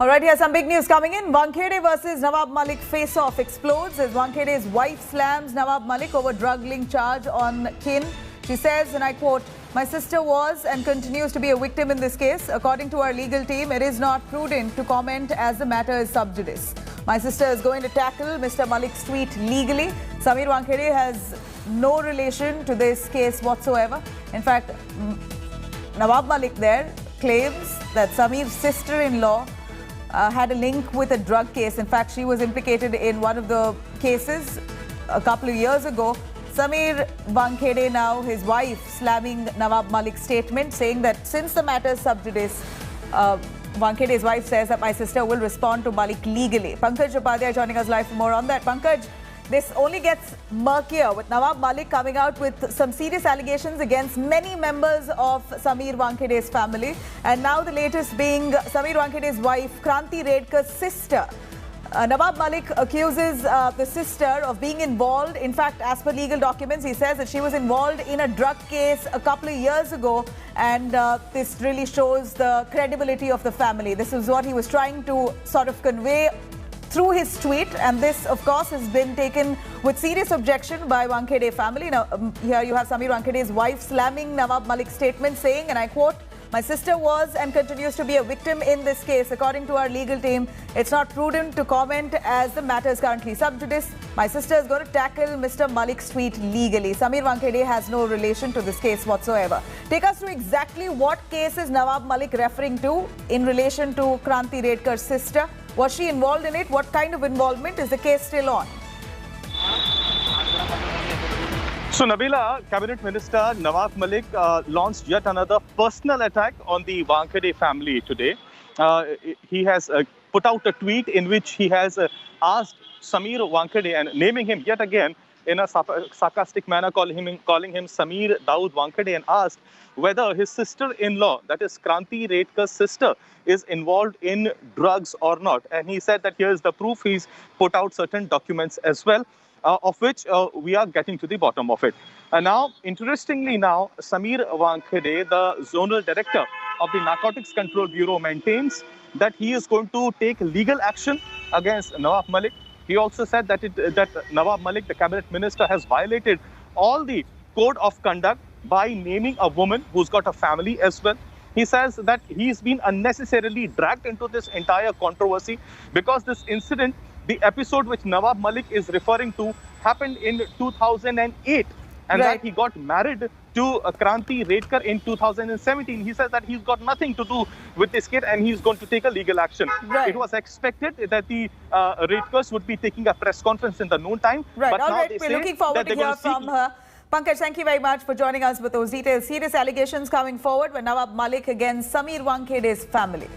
All right, here's some big news coming in. Wankhede versus Nawab Malik face-off explodes as Wankhede's wife slams Nawab Malik over drug-linked charge on kin. She says, and I quote, "My sister was and continues to be a victim in this case. According to our legal team, it is not prudent to comment as the matter is sub judice. My sister is going to tackle Mr. Malik's tweet legally." Sameer Wankhede has no relation to this case whatsoever. In fact, Nawab Malik there claims that Sameer's sister-in-law had a link with a drug case. In fact, she was implicated in one of the cases a couple of years ago. Sameer Wankhede now, his wife, slamming Nawab Malik's statement, saying that since the matter is sub judice, Wankhede's wife says that my sister will respond to Malik legally. Pankaj Upadhyay joining us live for more on that. Pankaj, this only gets murkier with Nawab Malik coming out with some serious allegations against many members of Sameer Wankhede's family. And now the latest being Sameer Wankhede's wife, Kranti Redkar's sister. Nawab Malik accuses the sister of being involved. In fact, as per legal documents, he says that she was involved in a drug case a couple of years ago. And this really shows the credibility of the family. This is what he was trying to sort of convey through his tweet, and this, of course, has been taken with serious objection by Wankhede family. Now, here you have Sameer Wankhede's wife slamming Nawab Malik's statement, saying, and I quote, "My sister was and continues to be a victim in this case. According to our legal team, it's not prudent to comment as the matter is currently sub judice. My sister is going to tackle Mr. Malik's tweet legally." Sameer Wankhede has no relation to this case whatsoever. Take us through exactly what case is Nawab Malik referring to in relation to Kranti Redkar's sister. Was she involved in it? What kind of involvement? Is the case still on? So, Nabila, Cabinet Minister Nawab Malik launched yet another personal attack on the Wankhede family today. He has put out a tweet in which he has asked Sameer Wankhede, and naming him yet again in a sarcastic manner, calling him Sameer Daud Wankhede, and asked whether his sister-in-law, that is Kranti Redkar's sister, is involved in drugs or not. And he said that here's the proof. He's put out certain documents as well, of which we are getting to the bottom of it. And now, interestingly now, Sameer Wankhede, the zonal director of the Narcotics Control Bureau, maintains that he is going to take legal action against Nawab Malik. He also said that Nawab Malik, the cabinet minister, has violated all the code of conduct by naming a woman who's got a family as well. He says that he's been unnecessarily dragged into this entire controversy because this incident, the episode which Nawab Malik is referring to, happened in 2008. And that he got married to Kranti Redkar in 2017. He says that he's got nothing to do with this kid and he's going to take a legal action. It was expected that the Redkars would be taking a press conference in the noontime. But now we're looking forward to hear from her. Pankaj, thank you very much for joining us with those details. Serious allegations coming forward with Nawab Malik against Sameer Wankhede's family.